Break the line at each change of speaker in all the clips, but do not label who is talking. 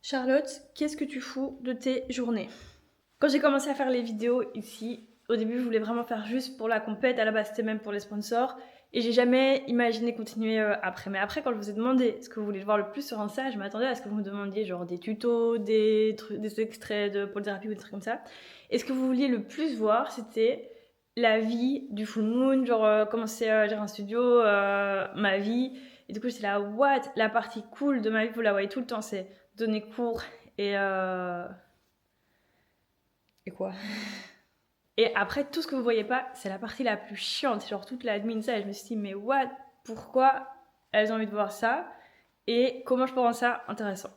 Charlotte, qu'est-ce que tu fous de tes journées? Quand j'ai commencé à faire les vidéos ici, au début je voulais vraiment faire juste pour la compète, à la base c'était même pour les sponsors, et j'ai jamais imaginé continuer après. Mais après, quand je vous ai demandé ce que vous voulez voir le plus sur Insta, je m'attendais à ce que vous me demandiez genre des tutos, des trucs, des extraits de pole thérapie ou des trucs comme ça. Et ce que vous vouliez le plus voir, c'était la vie du full moon, genre comment c'est gérer un studio, ma vie. Et du coup j'étais là, what? La partie cool de ma vie, vous la voyez tout le temps, c'est donner cours et et quoi. Et après, tout ce que vous voyez pas, c'est la partie la plus chiante, c'est genre toute l'admin, ça. Et je me suis dit, mais what? Pourquoi elles ont envie de voir ça? Et comment je peux rendre ça intéressant?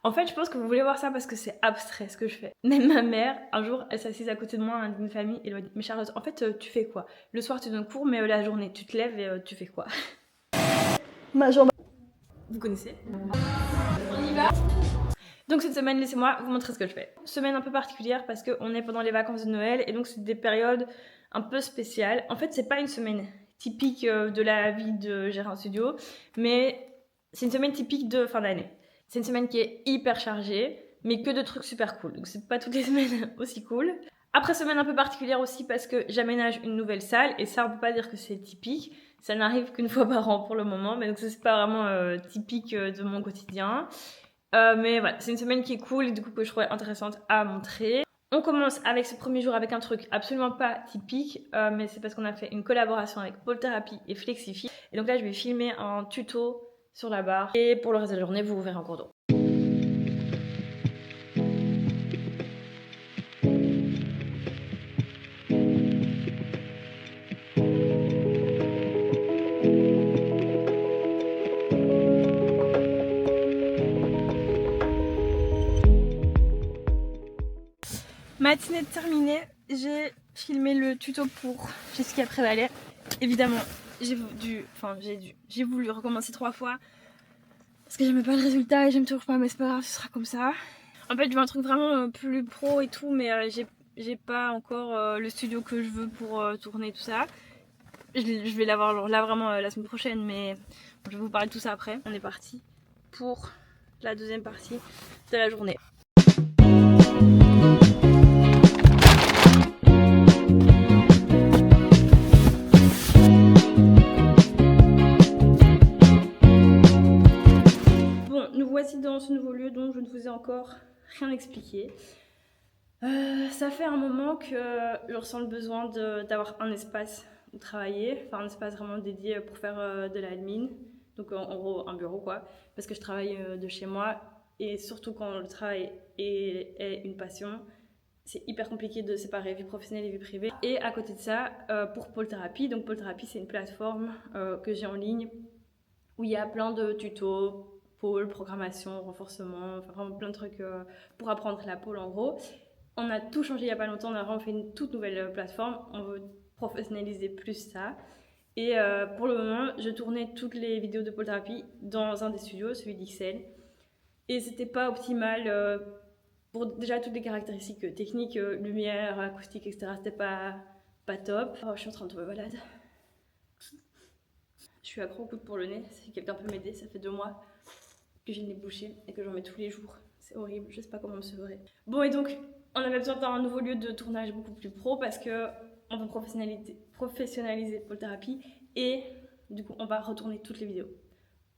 En fait, je pense que vous voulez voir ça parce que c'est abstrait ce que je fais. Même ma mère, un jour, elle s'assise à côté de moi, d'une famille, et elle m'a dit, mais Charlotte, en fait, tu fais quoi? Le soir, tu donnes cours, mais la journée, tu te lèves et tu fais quoi? Ma jambe. Vous connaissez? On y va? Donc cette semaine, laissez-moi vous montrer ce que je fais. Semaine un peu particulière parce qu'on est pendant les vacances de Noël et donc c'est des périodes un peu spéciales. En fait, c'est pas une semaine typique de la vie de gérer un studio, mais c'est une semaine typique de fin d'année. C'est une semaine qui est hyper chargée, mais que de trucs super cool. Donc c'est pas toutes les semaines aussi cool. Après, semaine un peu particulière aussi parce que j'aménage une nouvelle salle et ça, on peut pas dire que c'est typique. Ça n'arrive qu'une fois par an pour le moment, mais donc c'est pas vraiment typique de mon quotidien. Mais voilà, c'est une semaine qui est cool et du coup que je trouvais intéressante à montrer. On commence avec ce premier jour avec un truc absolument pas typique, mais c'est parce qu'on a fait une collaboration avec Pole Therapy et Flexify. Et donc là, je vais filmer un tuto sur la barre. Et pour le reste de la journée, vous verrez en cours d'eau. Matinée terminée, j'ai filmé le tuto pour Jessica Prévalet. Évidemment, j'ai voulu recommencer 3 fois parce que j'aimais pas le résultat et j'aime toujours pas, mais c'est pas grave, ce sera comme ça. En fait, je veux un truc vraiment plus pro et tout, mais j'ai pas encore le studio que je veux pour tourner tout ça. Je vais l'avoir là vraiment la semaine prochaine, mais je vais vous parler de tout ça après. On est parti pour la deuxième partie de la journée. Bon, nous voici dans ce nouveau lieu dont je ne vous ai encore rien expliqué. Ça fait un moment que je ressens le besoin d'avoir un espace où travailler, enfin un espace vraiment dédié pour faire de l'admin, donc en gros un bureau quoi, parce que je travaille de chez moi et surtout quand le travail est une passion, c'est hyper compliqué de séparer vie professionnelle et vie privée. Et à côté de ça, pour Pole Therapy, donc Pole Therapy c'est une plateforme que j'ai en ligne où il y a plein de tutos, pôle, programmation, renforcement, enfin vraiment plein de trucs pour apprendre la pôle en gros. On a tout changé il n'y a pas longtemps, on a vraiment fait une toute nouvelle plateforme, on veut professionnaliser plus ça. Et pour le moment, je tournais toutes les vidéos de pole thérapie dans un des studios, celui d'XL. Et c'était pas optimal pour déjà toutes les caractéristiques techniques, lumière, acoustique, etc. C'était pas top. Oh, je suis en train de tomber malade. Je suis accro au coup de pour le nez, si quelqu'un peut m'aider, ça fait 2 mois que j'ai le nez bouché et que j'en mets tous les jours. C'est horrible, je sais pas comment me sauver. Bon, et donc, on avait besoin d'un nouveau lieu de tournage beaucoup plus pro parce que on va professionnaliser Pole Therapy et du coup, on va retourner toutes les vidéos.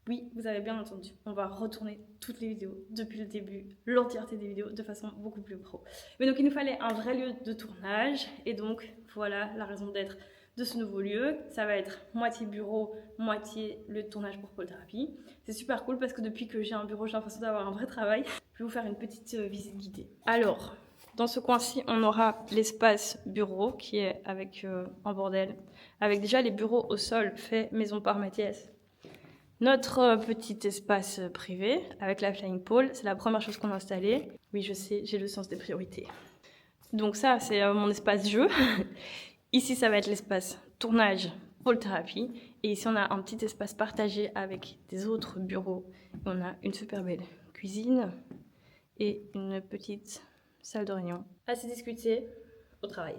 Oui, vous avez bien entendu, on va retourner toutes les vidéos depuis le début, l'entièreté des vidéos de façon beaucoup plus pro. Mais donc, il nous fallait un vrai lieu de tournage et donc, voilà la raison d'être de ce nouveau lieu. Ça va être moitié bureau, moitié lieu de tournage pour Pole Therapy. C'est super cool parce que depuis que j'ai un bureau, j'ai l'impression d'avoir un vrai travail. Je vais vous faire une petite visite guidée. Alors, dans ce coin-ci, on aura l'espace bureau qui est avec un bordel, avec déjà les bureaux au sol faits maison par Mathias. Notre petit espace privé avec la flying pole, c'est la première chose qu'on a installée. Oui, je sais, j'ai le sens des priorités. Donc ça, c'est mon espace jeu. Ici, ça va être l'espace tournage Pole Therapy. Et ici, on a un petit espace partagé avec des autres bureaux. On a une super belle cuisine et une petite salle de réunion. Assez discuté, au travail.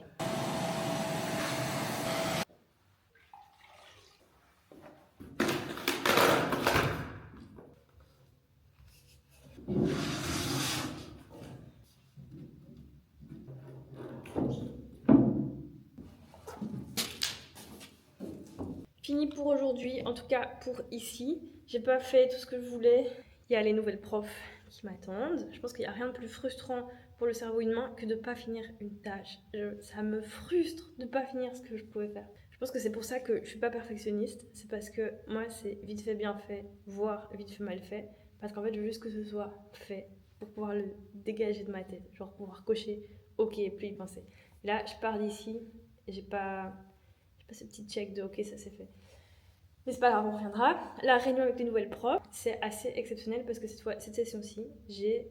Fini pour aujourd'hui, en tout cas pour ici. J'ai pas fait tout ce que je voulais. Il y a les nouvelles profs qui m'attendent. Je pense qu'il n'y a rien de plus frustrant pour le cerveau humain que de pas finir une tâche. Ça me frustre de pas finir ce que je pouvais faire. Je pense que c'est pour ça que je suis pas perfectionniste. C'est parce que moi c'est vite fait bien fait, voire vite fait mal fait. Parce qu'en fait je veux juste que ce soit fait pour pouvoir le dégager de ma tête. Genre pouvoir cocher ok et plus y penser. Là je pars d'ici et j'ai pas ce petit check de ok ça c'est fait. Mais c'est pas grave, on reviendra. La réunion avec les nouvelles profs, c'est assez exceptionnel parce que cette session-ci, j'ai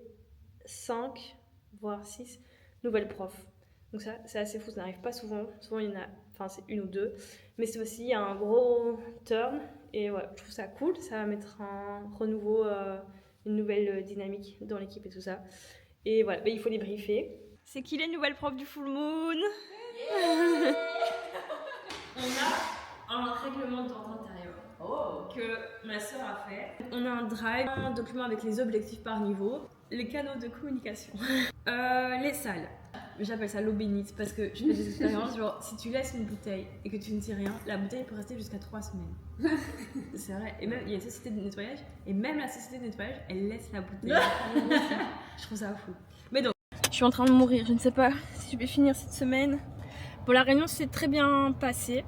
5, voire 6 nouvelles profs. Donc ça, c'est assez fou, ça n'arrive pas souvent. Souvent, il y en a, enfin, c'est une ou deux. Mais c'est aussi, il y a un gros turn. Et ouais, je trouve ça cool. Ça va mettre un renouveau, une nouvelle dynamique dans l'équipe et tout ça. Et voilà, il faut les briefer. C'est qui les nouvelles profs du Full Moon? On a un règlement d'ordre intérieur que ma soeur a fait. On a un drive, un document avec les objectifs par niveau, les canaux de communication, les salles. J'appelle ça l'eau bénite parce que je fais des expériences. Genre, si tu laisses une bouteille et que tu ne dis rien, la bouteille peut rester jusqu'à 3 semaines. C'est vrai. Et même, il y a une société de nettoyage, et même la société de nettoyage, elle laisse la bouteille. Je trouve ça fou. Mais donc, je suis en train de mourir. Je ne sais pas si je vais finir cette semaine. Bon, la réunion s'est très bien passée.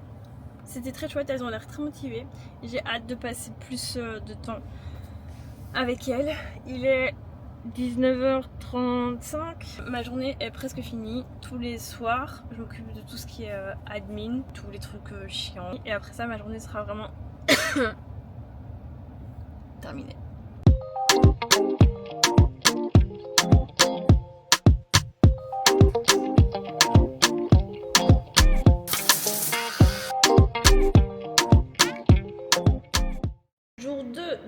C'était très chouette, elles ont l'air très motivées. J'ai hâte de passer plus de temps avec elles. Il est 19h35. Ma journée est presque finie. Tous les soirs, je m'occupe de tout ce qui est admin, tous les trucs chiants. Et après ça, ma journée sera vraiment terminée.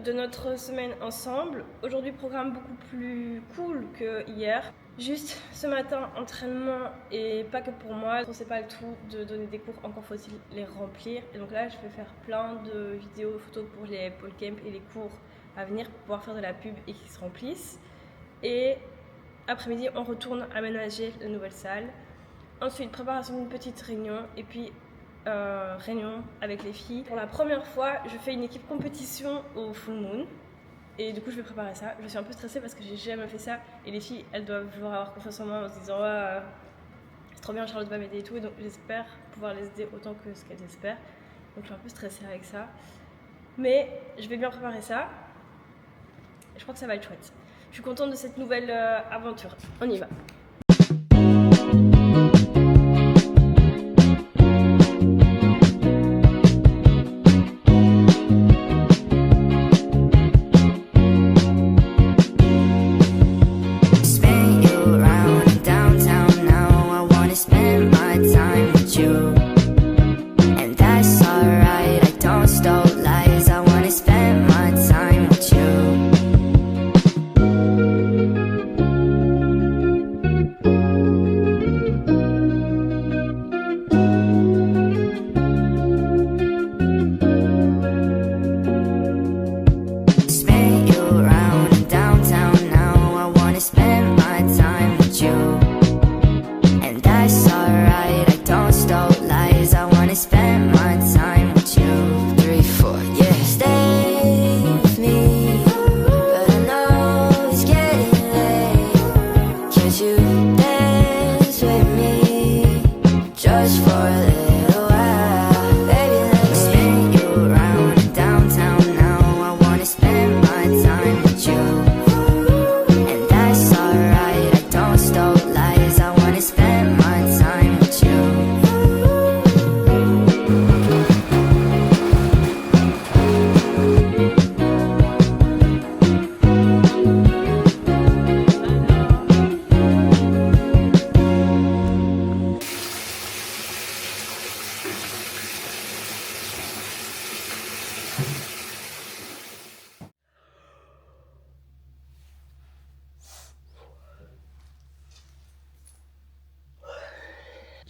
De notre semaine ensemble. Aujourd'hui, programme beaucoup plus cool que hier. Juste ce matin, entraînement et pas que pour moi. C'est pas le tout de donner des cours, encore faut-il les remplir. Et donc là, je vais faire plein de vidéos, photos pour les pole camp et les cours à venir pour pouvoir faire de la pub et qu'ils se remplissent. Et après-midi, on retourne aménager la nouvelle salle. Ensuite, préparation d'une petite réunion et puis réunion avec les filles. Pour la première fois, je fais une équipe compétition au Full Moon et du coup je vais préparer ça. Je suis un peu stressée parce que j'ai jamais fait ça et les filles elles doivent vouloir avoir confiance en moi en se disant c'est trop bien, Charlotte va m'aider et tout, et donc j'espère pouvoir les aider autant que ce qu'elles espèrent. Donc je suis un peu stressée avec ça, mais je vais bien préparer ça. Je crois que ça va être chouette. Je suis contente de cette nouvelle aventure. On y va.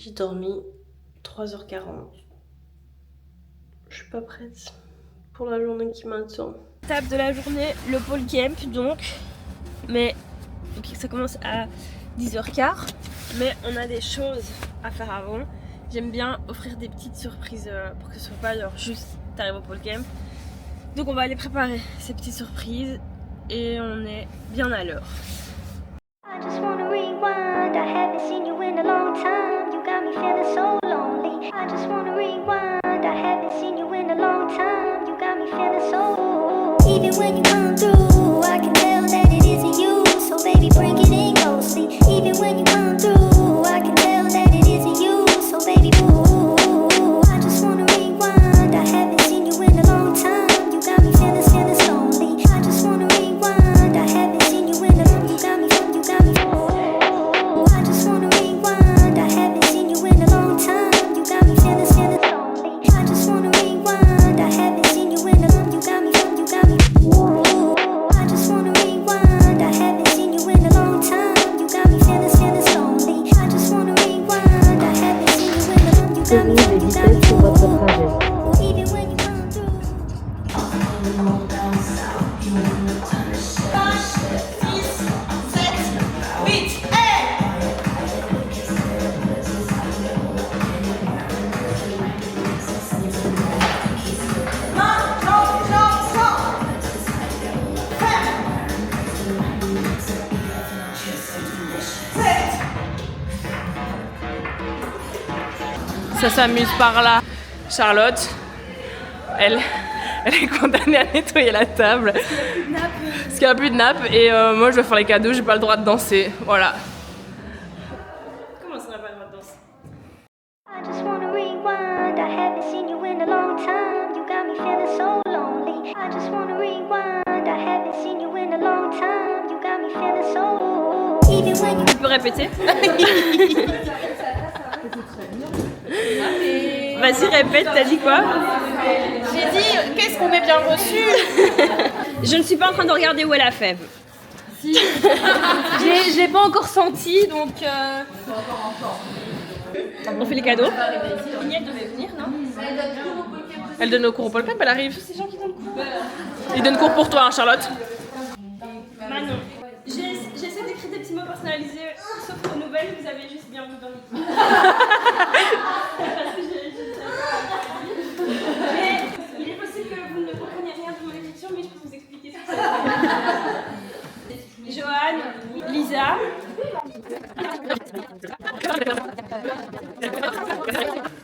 J'ai dormi 3h40. Je suis pas prête pour la journée qui m'attend. Étape de la journée, le pole camp donc. Mais ça commence à 10h15. Mais on a des choses à faire avant. J'aime bien offrir des petites surprises pour que ce soit pas genre juste t'arrives au pole camp. Donc on va aller préparer ces petites surprises et on est bien à l'heure.
I just wanna rewind. I haven't seen you in a long time. You got me feeling so lonely. I just wanna rewind. I haven't seen you in a long time. You got me feeling so. Even when you come through, I can tell that it isn't you. So baby, bring it in closely. Even when you come through, I can tell that it isn't you. So baby, ooh, I just wanna rewind. I haven't seen you in a long time. You got me feeling lonely. I just wanna rewind. I haven't seen you in a long. You got me. I just wanna rewind. I haven't seen you in a long time. You got me feeling lonely. I just wanna rewind. I haven't seen you in a long. You got me. I just wanna rewind. I haven't seen you in a long time. You got me feeling lonely. I just wanna rewind. I haven't seen you in a long. You got me.
Les vitesses sur votre trajet.
Even when you come through.
Ça s'amuse par là. Charlotte, elle est condamnée à nettoyer la table. Parce qu'il n'y a plus de nappe. Et moi, je vais faire les cadeaux, j'ai pas le droit de danser. Voilà.
Comment ça n'a pas le droit de danser?
I just wanna rewind. I haven't seen you in a long time. You got me feeling so lonely. I just wanna rewind. I haven't seen you in a long time. You got me feeling so. Even when you.
Tu peux répéter? Vas-y, répète, t'as dit quoi?
J'ai dit, qu'est-ce qu'on est bien reçu?
Je ne suis pas en train de regarder où est la fève. Si. Je l'ai pas encore senti, donc... On fait les cadeaux. Vignette devait venir, non?
Elle donne au cours au Pole Camp, elle arrive.
Ces gens qui donnent cours.
Il donne cours pour toi, hein, Charlotte.
Manon. J'essaie d'écrire des petits mots personnalisés, sauf aux nouvelles, vous avez juste bienvenue dans l'équipe. Mais il est possible que vous ne compreniez rien de mon écriture, mais je peux vous expliquer ce que c'est. Joanne, Lisa.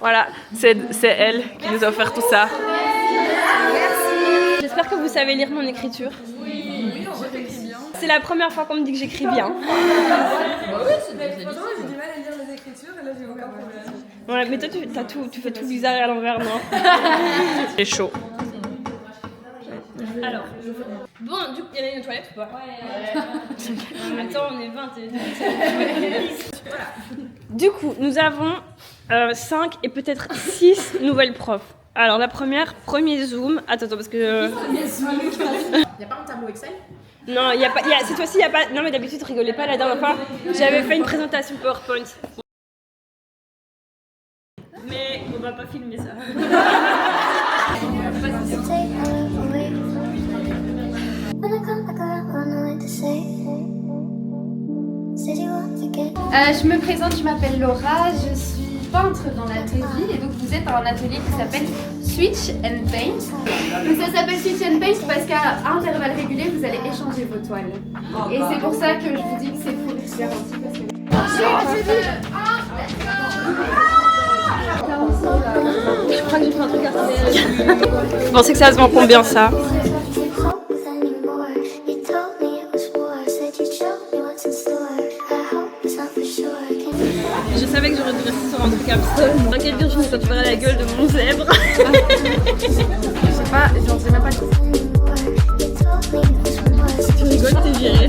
Voilà, c'est elle qui nous a offert tout ça.
J'espère que vous savez lire mon écriture. C'est la première fois qu'on me dit que j'écris bien.
Oui, j'ai du mal à lire les écritures et là j'ai aucun problème.
Ouais, mais toi tu fais tout bizarre à l'envers, non?
C'est chaud.
Alors, bon, du coup, il y en a une toilette ou pas? Ouais. Attends, on est 20. Voilà. Du coup, nous avons 5 et peut-être 6 nouvelles profs. Alors, la première, premier Zoom. Attends, parce que.
Il n'y a pas un tableau Excel?
Non, il y a pas. Cette fois-ci, il n'y a pas. Non, mais d'habitude, je rigolais pas la dernière fois. J'avais fait une présentation PowerPoint. Mais on va pas filmer ça.
Je me présente, je m'appelle Laura, je suis peintre dans l'atelier et donc vous êtes dans un atelier qui s'appelle Switch and Paint. Donc ça s'appelle Switch and Paint parce qu'à intervalles réguliers vous allez échanger vos toiles. Et c'est pour ça que je vous dis que c'est full garanti parce que...
Je crois que j'ai fait un truc à faire. Vous pensez que ça se vend combien ça? Je savais que j'aurais dû rester sur un truc abstrait. T'inquiète Virginie, quand tu verras la gueule de mon zèbre.
Je sais pas, j'en sais même pas tout.
Tu rigoles, t'es virée.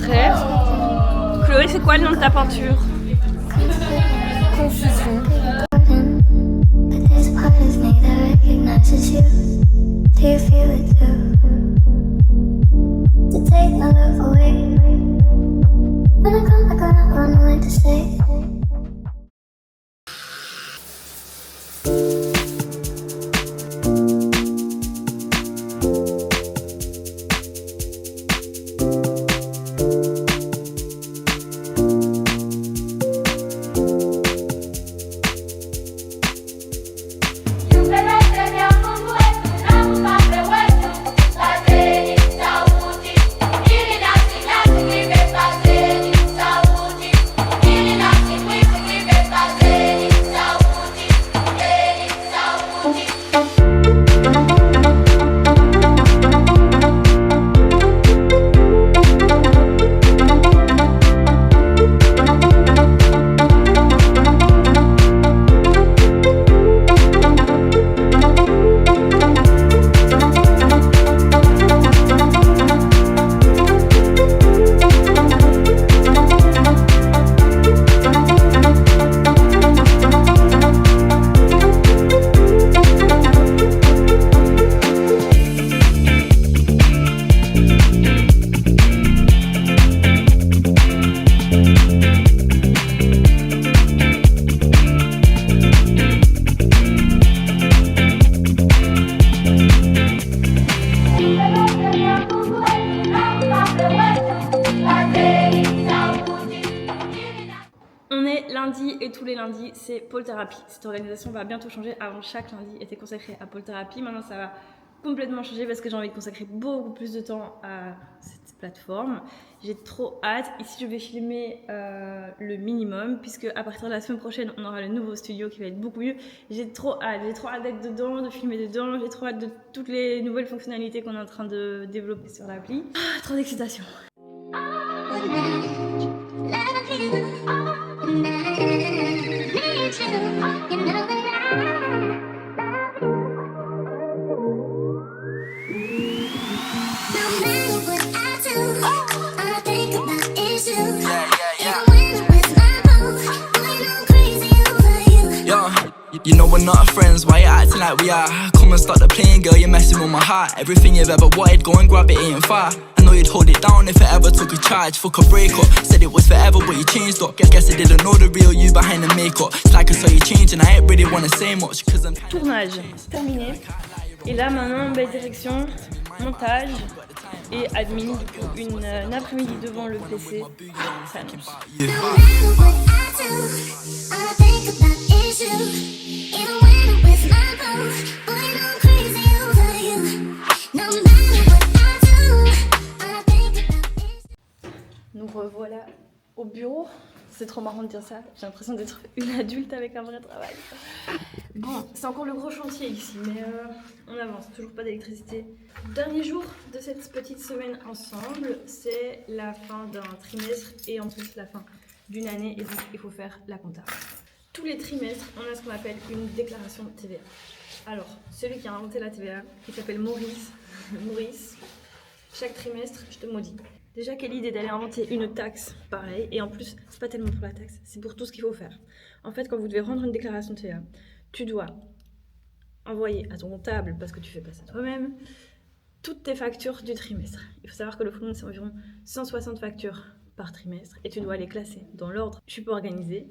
Frère, Chloé, c'est quoi le nom de ta peinture?
Confusion.
Do you feel it too? To take my love away. When I come back around, I know what to say.
tous les lundis, c'est pôle thérapie. Cette organisation va bientôt changer. Avant, chaque lundi était consacré à pôle thérapie. Maintenant, ça va complètement changer parce que j'ai envie de consacrer beaucoup plus de temps à cette plateforme. J'ai trop hâte. Ici, je vais filmer le minimum puisque à partir de la semaine prochaine, on aura le nouveau studio qui va être beaucoup mieux. J'ai trop hâte d'être dedans, de filmer dedans. J'ai trop hâte de toutes les nouvelles fonctionnalités qu'on est en train de développer sur l'appli. Trop d'excitation.
You know we're not friends, why you acting like we are? Come and start the playing, girl, you're messing with my heart. Everything you've ever wanted, go and grab it, ain't far. I know you'd hold it down if it ever took a charge. Fuck a breakup, said it was forever but you changed up. Guess I didn't know the real you behind the makeup. It's like I saw you change and I ain't really wanna say much cause I'm...
Tournage terminé. Et là maintenant, direction montage et admin. Du coup, une après-midi devant le PC, ça annonce. Nous revoilà au bureau. C'est trop marrant de dire ça. J'ai l'impression d'être une adulte avec un vrai travail. Bon, c'est encore le gros chantier ici, mais on avance. Toujours pas d'électricité. Dernier jour de cette petite semaine ensemble, c'est la fin d'un trimestre et en plus la fin d'une année. Et donc, il faut faire la compta. Tous les trimestres, on a ce qu'on appelle une déclaration de TVA. Alors, celui qui a inventé la TVA, il s'appelle Maurice. Maurice, chaque trimestre, je te maudis. Déjà, quelle idée d'aller inventer une taxe pareil. Et en plus, c'est pas tellement pour la taxe, c'est pour tout ce qu'il faut faire. En fait, quand vous devez rendre une déclaration de TVA, tu dois envoyer à ton comptable, parce que tu fais pas ça toi-même, toutes tes factures du trimestre. Il faut savoir que le full moon, c'est environ 160 factures par trimestre et tu dois les classer dans l'ordre. Je suis pas organisée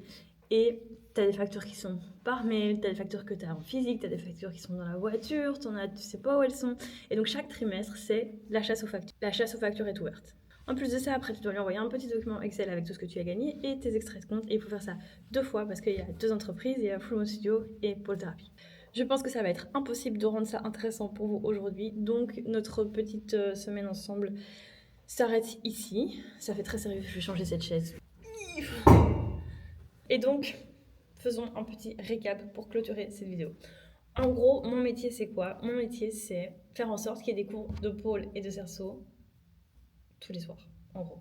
et tu as des factures qui sont par mail, tu as des factures que tu as en physique, tu as des factures qui sont dans la voiture, tu sais pas où elles sont. Et donc chaque trimestre, c'est la chasse aux factures. La chasse aux factures est ouverte. En plus de ça, après, tu dois lui envoyer un petit document Excel avec tout ce que tu as gagné et tes extraits de compte. Et il faut faire ça 2 fois parce qu'il y a 2 entreprises, il y a Full Moon Studio et Pôle Thérapie. Je pense que ça va être impossible de rendre ça intéressant pour vous aujourd'hui. Donc, notre petite semaine ensemble s'arrête ici. Ça fait très sérieux, je vais changer cette chaise. Et donc, faisons un petit récap pour clôturer cette vidéo. En gros, mon métier, c'est quoi? Mon métier, c'est faire en sorte qu'il y ait des cours de pôle et de cerceau tous les soirs, en gros.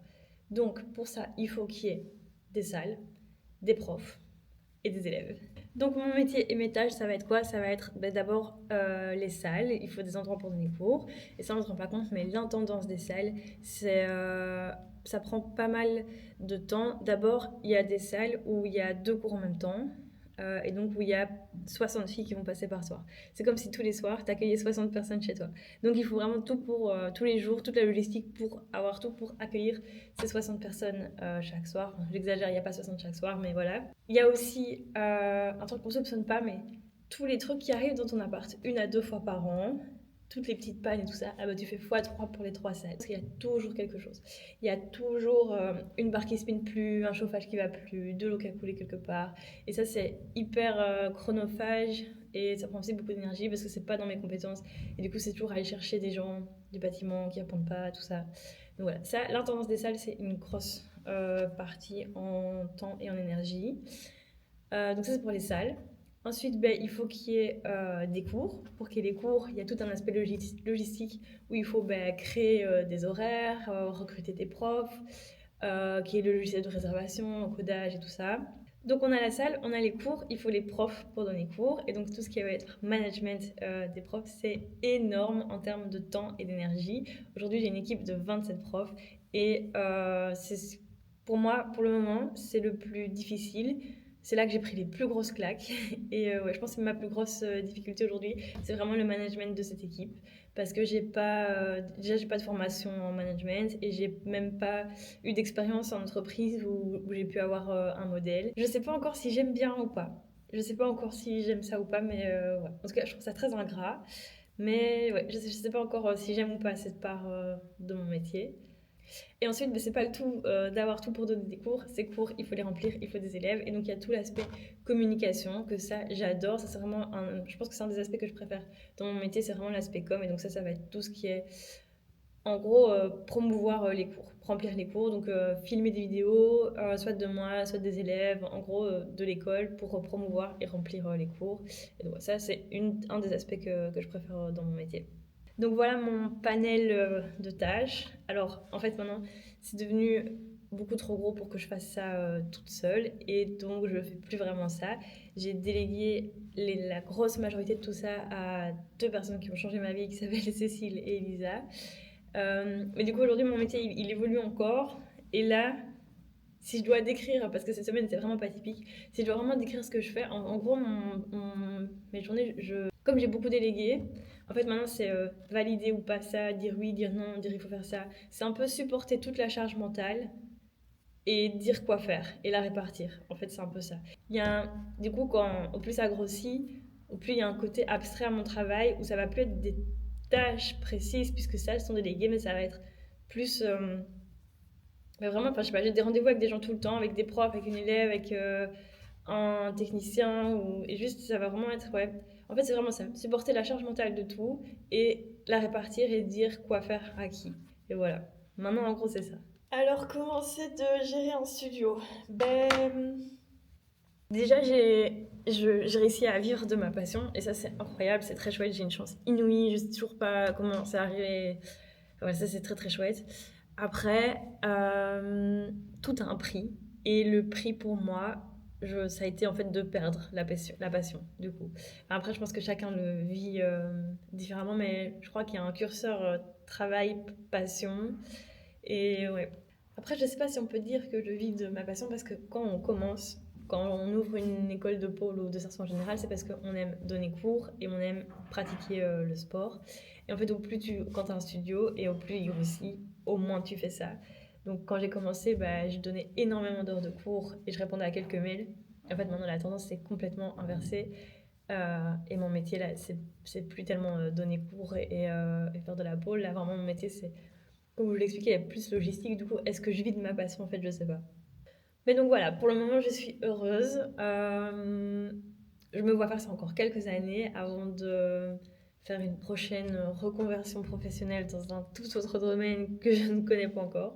Donc, pour ça, il faut qu'il y ait des salles, des profs et des élèves. Donc, mon métier et mes tâches, ça va être quoi? Ça va être d'abord les salles. Il faut des endroits pour donner cours. Et ça, on ne se rend pas compte, mais l'intendance des salles, ça prend pas mal de temps. D'abord, il y a des salles où il y a 2 cours en même temps. Et donc où il y a 60 filles qui vont passer par soir. C'est comme si tous les soirs, tu accueillais 60 personnes chez toi. Donc il faut vraiment tout pour tous les jours, toute la logistique pour avoir tout pour accueillir ces 60 personnes chaque soir. J'exagère, il n'y a pas 60 chaque soir, mais voilà. Il y a aussi un truc qu'on ne soupçonne pas, mais tous les trucs qui arrivent dans ton appart 1 à 2 fois par an, toutes les petites pannes et tout ça, tu fais x3 pour les 3 salles. Parce qu'il y a toujours quelque chose. Il y a toujours une barre qui spinne plus, un chauffage qui va plus, de l'eau qui a coulé quelque part. Et ça, c'est hyper chronophage et ça prend aussi beaucoup d'énergie parce que c'est pas dans mes compétences. Et du coup, c'est toujours aller chercher des gens du bâtiment qui répondent pas, tout ça. Donc voilà, ça, l'intendance des salles, c'est une grosse partie en temps et en énergie. Donc ça, c'est pour les salles. Ensuite, il faut qu'il y ait des cours. Pour qu'il y ait des cours, il y a tout un aspect logistique où il faut créer des horaires, recruter des profs, qu'il y ait le logiciel de réservation, codage et tout ça. Donc on a la salle, on a les cours, il faut les profs pour donner cours. Et donc tout ce qui va être management des profs, c'est énorme en termes de temps et d'énergie. Aujourd'hui, j'ai une équipe de 27 profs et pour moi, pour le moment, c'est le plus difficile. C'est là que j'ai pris les plus grosses claques et je pense que c'est ma plus grosse difficulté aujourd'hui, c'est vraiment le management de cette équipe parce que j'ai pas de formation en management et j'ai même pas eu d'expérience en entreprise où j'ai pu avoir un modèle. Je sais pas encore si j'aime bien ou pas, je sais pas encore si j'aime ça ou pas, mais ouais. En tout cas je trouve ça très ingrat, mais ouais, je sais pas encore si j'aime ou pas cette part de mon métier. Et ensuite, c'est pas le tout d'avoir tout pour donner des cours. Ces cours, il faut les remplir, il faut des élèves. Et donc, il y a tout l'aspect communication, que ça, j'adore. Ça, c'est vraiment je pense que c'est un des aspects que je préfère dans mon métier, c'est vraiment l'aspect com. Et donc, ça va être tout ce qui est, en gros, promouvoir les cours, remplir les cours. Donc, filmer des vidéos, soit de moi, soit des élèves, en gros, de l'école, pour promouvoir et remplir les cours. Et donc, ça, c'est un des aspects que je préfère dans mon métier. Donc voilà mon panel de tâches. Alors en fait maintenant c'est devenu beaucoup trop gros pour que je fasse ça toute seule et donc je ne fais plus vraiment ça. J'ai délégué la grosse majorité de tout ça à 2 personnes qui ont changé ma vie qui s'appellent Cécile et Elisa. Mais du coup aujourd'hui mon métier il évolue encore et là si je dois décrire, parce que cette semaine c'était vraiment pas typique, si je dois vraiment décrire ce que je fais, en gros mes journées, comme j'ai beaucoup délégué, en fait maintenant c'est valider ou pas ça, dire oui, dire non, dire il faut faire ça. C'est un peu supporter toute la charge mentale et dire quoi faire et la répartir. En fait c'est un peu ça. Il y a du coup au plus ça grossit, au plus il y a un côté abstrait à mon travail où ça va plus être des tâches précises puisque ça elles sont déléguées, mais ça va être plus... mais vraiment, enfin, je sais pas, j'ai des rendez-vous avec des gens tout le temps, avec des profs, avec une élève, avec un technicien, et juste, ça va vraiment être, ouais. En fait, c'est vraiment ça, supporter la charge mentale de tout, et la répartir et dire quoi faire à qui. Et voilà. Maintenant, en gros, c'est ça. Alors, comment c'est de gérer un studio? Déjà, j'ai réussi à vivre de ma passion, et ça, c'est incroyable, c'est très chouette, j'ai une chance inouïe, je sais toujours pas comment c'est arrivé. Ouais, ça, c'est très très chouette. Après, tout a un prix. Et le prix pour moi, ça a été en fait de perdre la passion du coup. Enfin, après, je pense que chacun le vit différemment, mais je crois qu'il y a un curseur travail-passion. Et ouais. Après, je sais pas si on peut dire que je vis de ma passion parce que quand on ouvre une école de pôle ou de cercle en général, c'est parce qu'on aime donner cours et on aime pratiquer le sport. Et en fait, quand tu as un studio et au plus il grossit, au moins tu fais ça. Donc quand j'ai commencé, je donnais énormément d'heures de cours et je répondais à quelques mails. En fait, maintenant, la tendance s'est complètement inversée. Et mon métier, là, c'est plus tellement donner cours et faire de la pôle. Là, vraiment, mon métier, c'est, comme je vous l'expliquais, plus logistique. Du coup, est-ce que je vis de ma passion? En fait, je sais pas. Mais donc voilà, pour le moment, je suis heureuse. Je me vois faire ça encore quelques années avant de faire une prochaine reconversion professionnelle dans un tout autre domaine que je ne connais pas encore.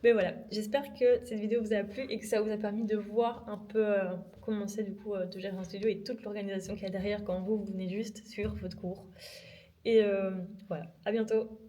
Mais voilà, j'espère que cette vidéo vous a plu et que ça vous a permis de voir un peu comment c'est du coup de gérer un studio et toute l'organisation qu'il y a derrière quand vous venez juste suivre votre cours. Et voilà, à bientôt!